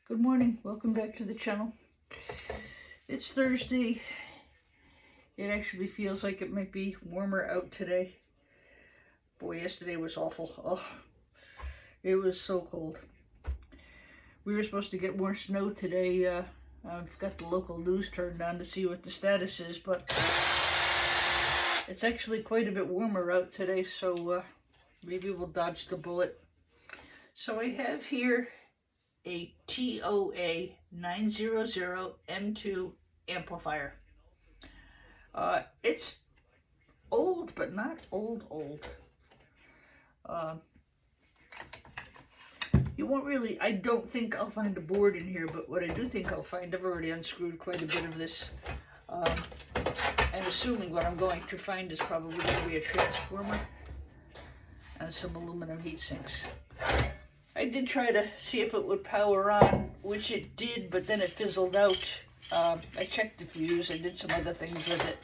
Good morning, welcome back to the channel. It's Thursday. It actually feels like it might be warmer out today. Boy, yesterday was awful. Oh, it was so cold. We were supposed to get more snow today. I've got the local news turned on to see what the status is, but it's actually quite a bit warmer out today, so maybe we'll dodge the bullet. So I have here a TOA 900 M2 amplifier. It's old, but not old. You won't really, I don't think I'll find a board in here, but what I do think I'll find, I've already unscrewed quite a bit of this. I'm assuming what I'm going to find is probably going to be a transformer and some aluminum heat sinks. I did try to see if it would power on, which it did, but then it fizzled out. I checked the fuse, I did some other things with it,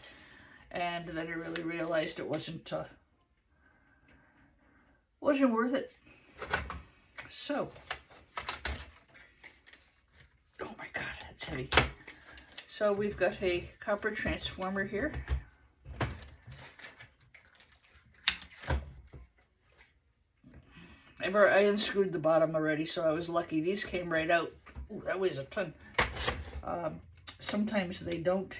and then I really realized it wasn't worth it. So, oh my god, that's heavy. So we've got a copper transformer here. I unscrewed the bottom already, so I was lucky. These came right out. Ooh, that weighs a ton. Sometimes they don't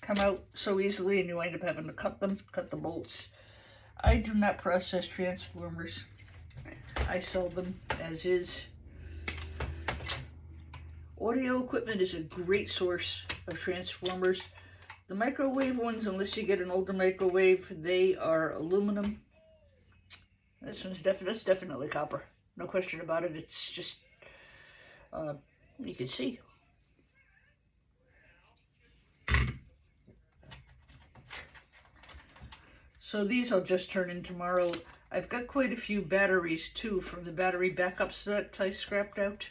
come out so easily and you end up having to cut the bolts. I do not process transformers. I sell them as is. Audio equipment is a great source of transformers. The microwave ones, unless you get an older microwave, they are aluminum. This one's that's definitely copper. No question about it. It's just, you can see. So these I'll just turn in tomorrow. I've got quite a few batteries too from the battery backups that I scrapped out.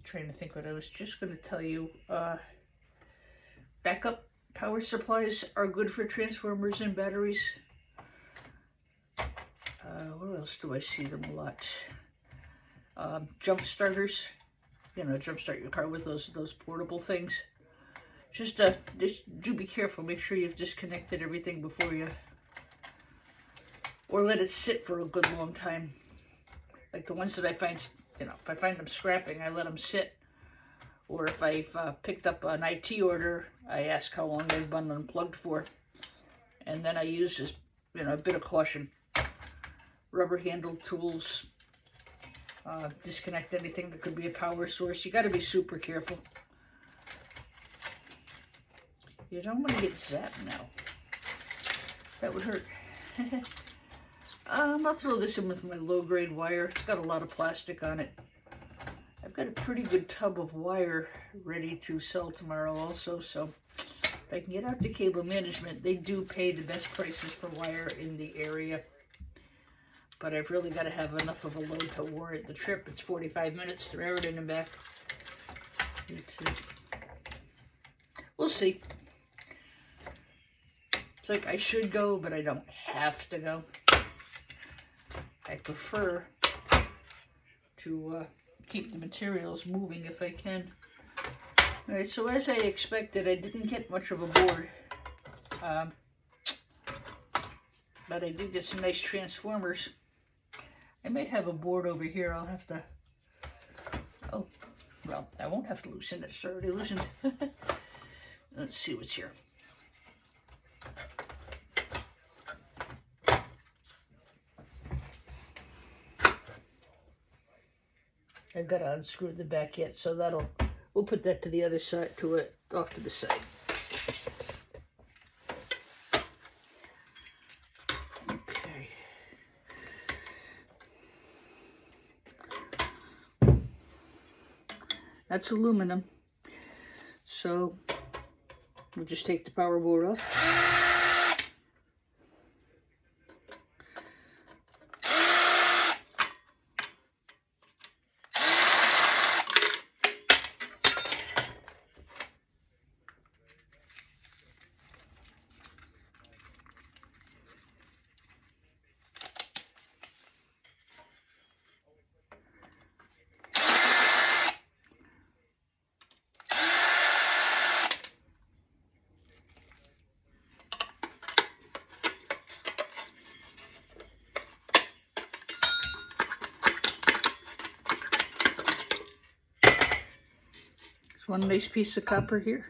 Trying to think what I was just going to tell you. Backup power supplies are good for transformers and batteries. Where else do I see them a lot? Jump starters. You know, jump start your car with those portable things. Just do be careful. Make sure you've disconnected everything before you, or let it sit for a good long time. Like the ones that I find, you know, if I find them scrapping, I let them sit. Or if I've picked up an IT order, I ask how long they've been unplugged for. And then I use this, you know, a bit of caution. Rubber handled tools. Disconnect anything that could be a power source. You got to be super careful. You don't want to get zapped now. That would hurt. I'll throw this in with my low-grade wire. It's got a lot of plastic on it. I've got a pretty good tub of wire ready to sell tomorrow also, so if I can get out to Cable Management, they do pay the best prices for wire in the area. But I've really got to have enough of a load to warrant the trip. It's 45 minutes to Raritan and back. We'll see. It's like I should go, but I don't have to go. I prefer to keep the materials moving if I can. Alright, so as I expected, I didn't get much of a board. But I did get some nice transformers. I might have a board over here. I'll have to... Oh, well, I won't have to loosen it. It's already loosened. Let's see what's here. I've got to unscrew the back yet, so we'll put that to the other side, off to the side. Okay. That's aluminum, so we'll just take the power board off. One nice piece of copper here.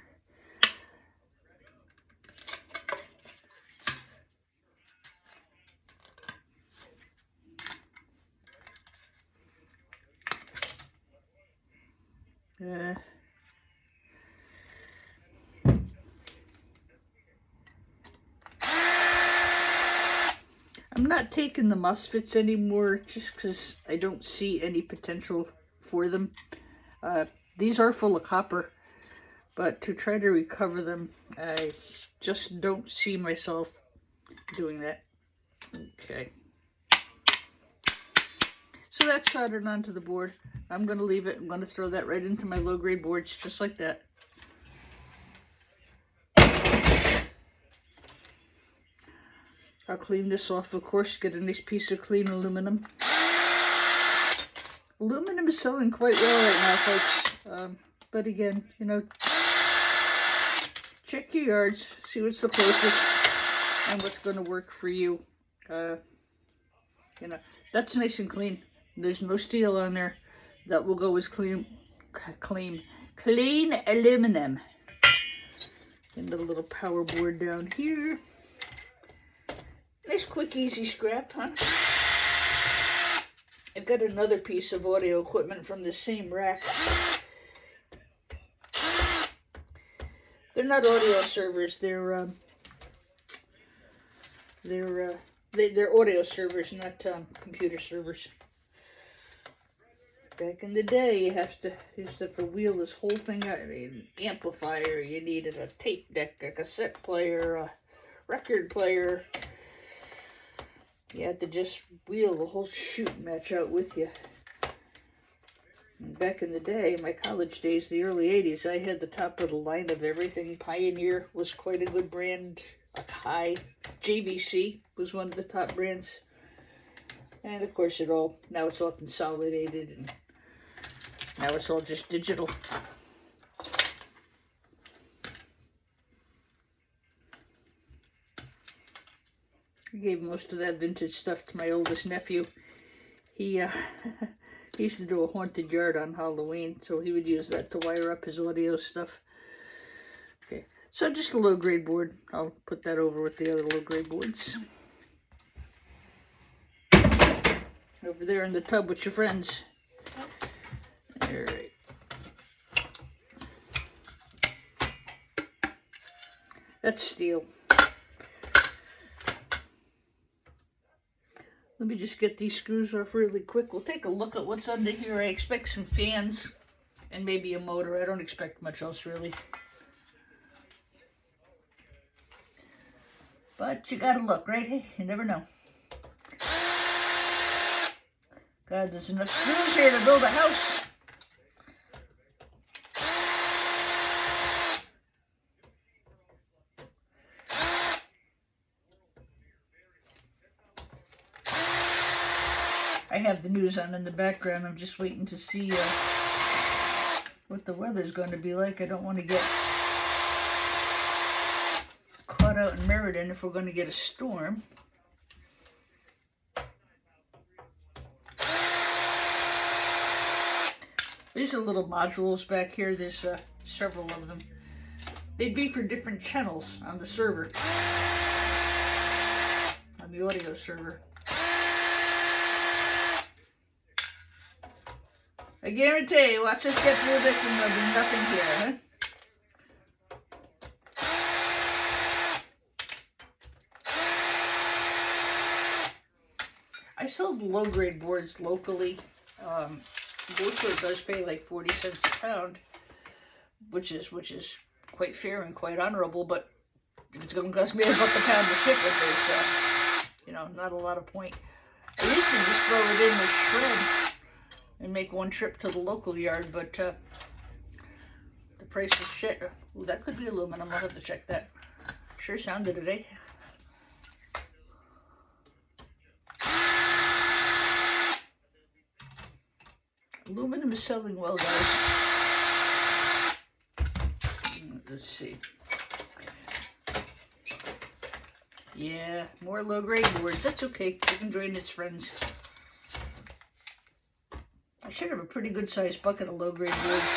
I'm not taking the MOSFETs anymore just because I don't see any potential for them. These are full of copper, but to try to recover them, I just don't see myself doing that. Okay. So that's soldered onto the board. I'm going to leave it. I'm going to throw that right into my low-grade boards, just like that. I'll clean this off, of course, get a nice piece of clean aluminum. Aluminum is selling quite well right now, folks. But again, you know, check your yards, see what's the closest and what's going to work for you. You know, that's nice and clean. There's no steel on there. That will go as clean aluminum. And a little power board down here. Nice, quick, easy scrap, huh? I've got another piece of audio equipment from the same rack. They're not audio servers. They're audio servers, not computer servers. Back in the day, you used to have to wheel this whole thing out. An amplifier, you needed a tape deck, a cassette player, a record player. You had to just wheel the whole shooting match out with you. And back in the day, my college days, the early 80s, I had the top of the line of everything. Pioneer was quite a good brand. Akai, JVC was one of the top brands. And of course now it's all consolidated, and now it's all just digital. I gave most of that vintage stuff to my oldest nephew. He used to do a haunted yard on Halloween, so he would use that to wire up his audio stuff. Okay, so just a low-grade board. I'll put that over with the other low-grade boards. Over there in the tub with your friends. All right. That's steel. Let me just get these screws off really quick. We'll take a look at what's under here. I expect some fans and maybe a motor. I don't expect much else, really. But you gotta look, right? Hey, you never know. God, there's enough screws here to build a house. I have the news on in the background. I'm just waiting to see what the weather's going to be like. I don't want to get caught out in Meriden if we're going to get a storm. These are little modules back here. There's several of them. They'd be for different channels on the server, on the audio server. I guarantee you, watch us get through this and there'll be nothing here, huh? I sold low-grade boards locally. Woodford does pay like 40 cents a pound, which is quite fair and quite honorable, but if it's going to cost me $1 a pound to ship it, there's, not a lot of point. I used to just throw it in with shred and make one trip to the local yard, but the price of shit. Ooh, that could be aluminum. I'll have to check that. Sure sounded it, eh? Aluminum is selling well, guys. Let's see. Yeah, more low-grade boards. That's okay. You can join its friends. I should have a pretty good sized bucket of low-grade boards.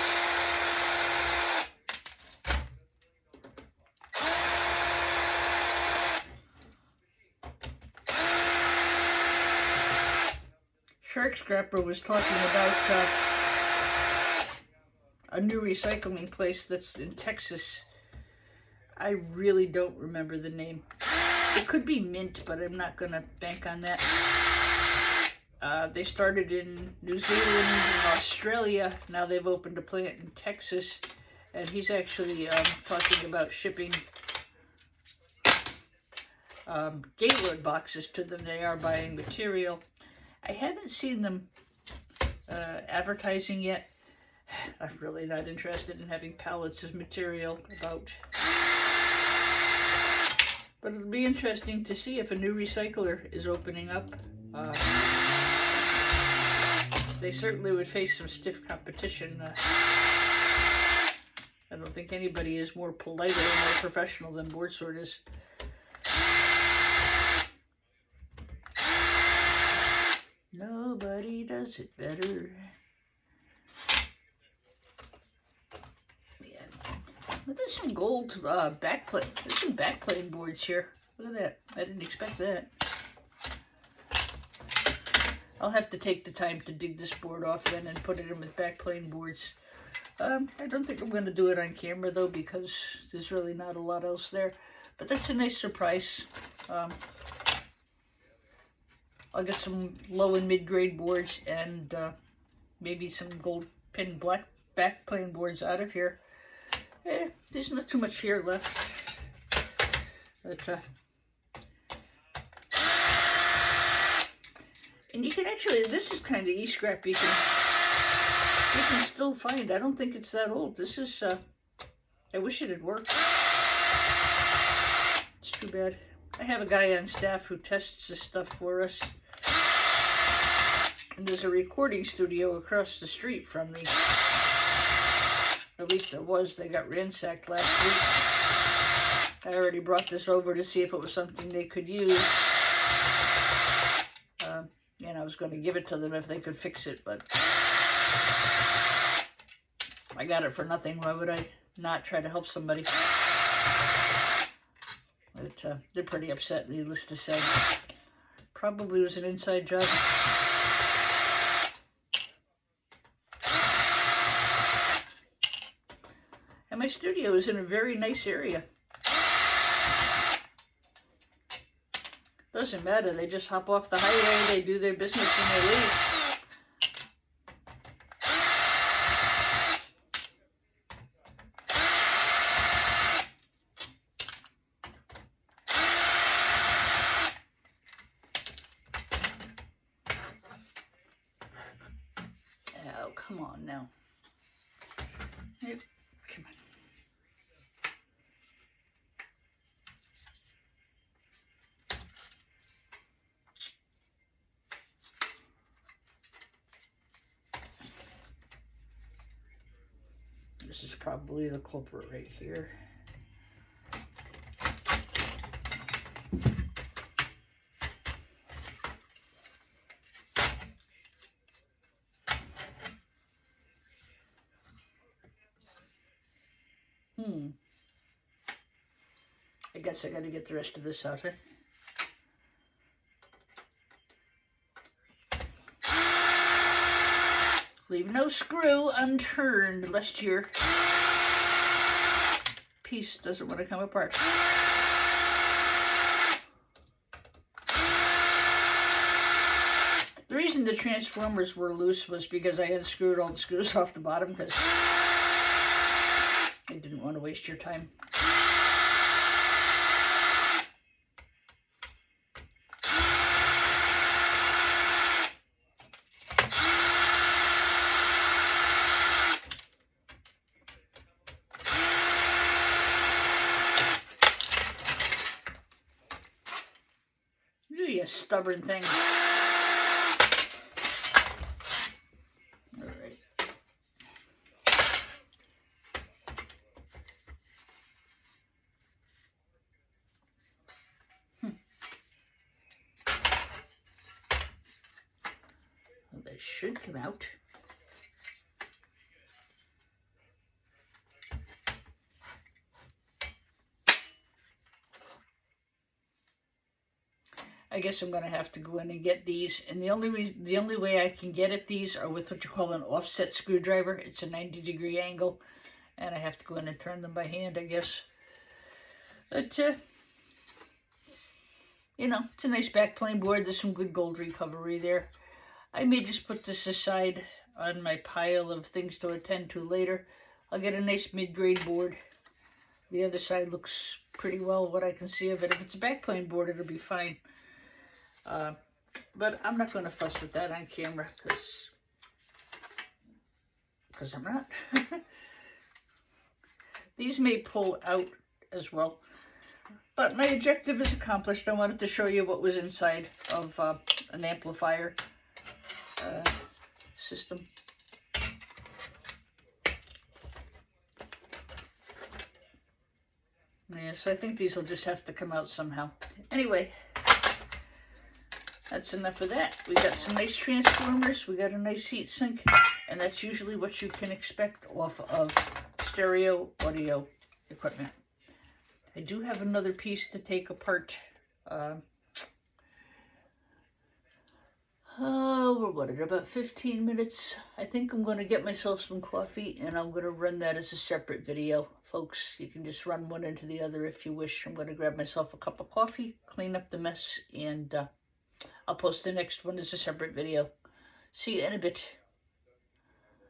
Shark Scrapper was talking about a new recycling place that's in Texas. I really don't remember the name. It could be Mint, but I'm not going to bank on that. They started in New Zealand and Australia. Now they've opened a plant in Texas. And he's actually talking about shipping Gaylord boxes to them. They are buying material. I haven't seen them advertising yet. I'm really not interested in having pallets of material about. But it'll be interesting to see if a new recycler is opening up. They certainly would face some stiff competition. I don't think anybody is more polite or more professional than Board Sort is. Nobody does it better. Yeah. Well, there's some gold backplate. There's some backplating boards here. Look at that. I didn't expect that. I'll have to take the time to dig this board off then and put it in with backplating boards. I don't think I'm going to do it on camera though, because there's really not a lot else there. But that's a nice surprise. I'll get some low and mid-grade boards and maybe some gold pin black backplane boards out of here. There's not too much here left. But, and you can actually, this is kind of e-scrap you can still find. I don't think it's that old. This is, I wish it had worked. It's too bad. I have a guy on staff who tests this stuff for us. And there's a recording studio across the street from me. At least there was. They got ransacked last week. I already brought this over to see if it was something they could use. And I was going to give it to them if they could fix it, but I got it for nothing. Why would I not try to help somebody? But they're pretty upset, needless to say. Probably was an inside job. And my studio is in a very nice area. Doesn't matter, they just hop off the highway, they do their business and they leave. Oh, come on now. Come on. This is probably the culprit right here. I guess I gotta get the rest of this out here. Leave no screw unturned lest your piece doesn't want to come apart. The reason the transformers were loose was because I unscrewed all the screws off the bottom because I didn't want to waste your time. You stubborn thing. All right. Well, they should come out. I I guess I'm going to have to go in and get these. And the only way I can get at these are with what you call an offset screwdriver. It's a 90-degree angle. And I have to go in and turn them by hand, I guess. But, you know, it's a nice backplane board. There's some good gold recovery there. I may just put this aside on my pile of things to attend to later. I'll get a nice mid-grade board. The other side looks pretty well, what I can see of it. If it's a backplane board, it'll be fine. But I'm not going to fuss with that on camera, because I'm not. These may pull out as well. But my objective is accomplished. I wanted to show you what was inside of an amplifier system. Yeah, so I think these will just have to come out somehow. Anyway, that's enough of that. We got some nice transformers. We got a nice heat sink. And that's usually what you can expect off of stereo audio equipment. I do have another piece to take apart. We're what, at about 15 minutes. I think I'm going to get myself some coffee, and I'm going to run that as a separate video. Folks, you can just run one into the other if you wish. I'm going to grab myself a cup of coffee, clean up the mess, and I'll post the next one as a separate video. See you in a bit.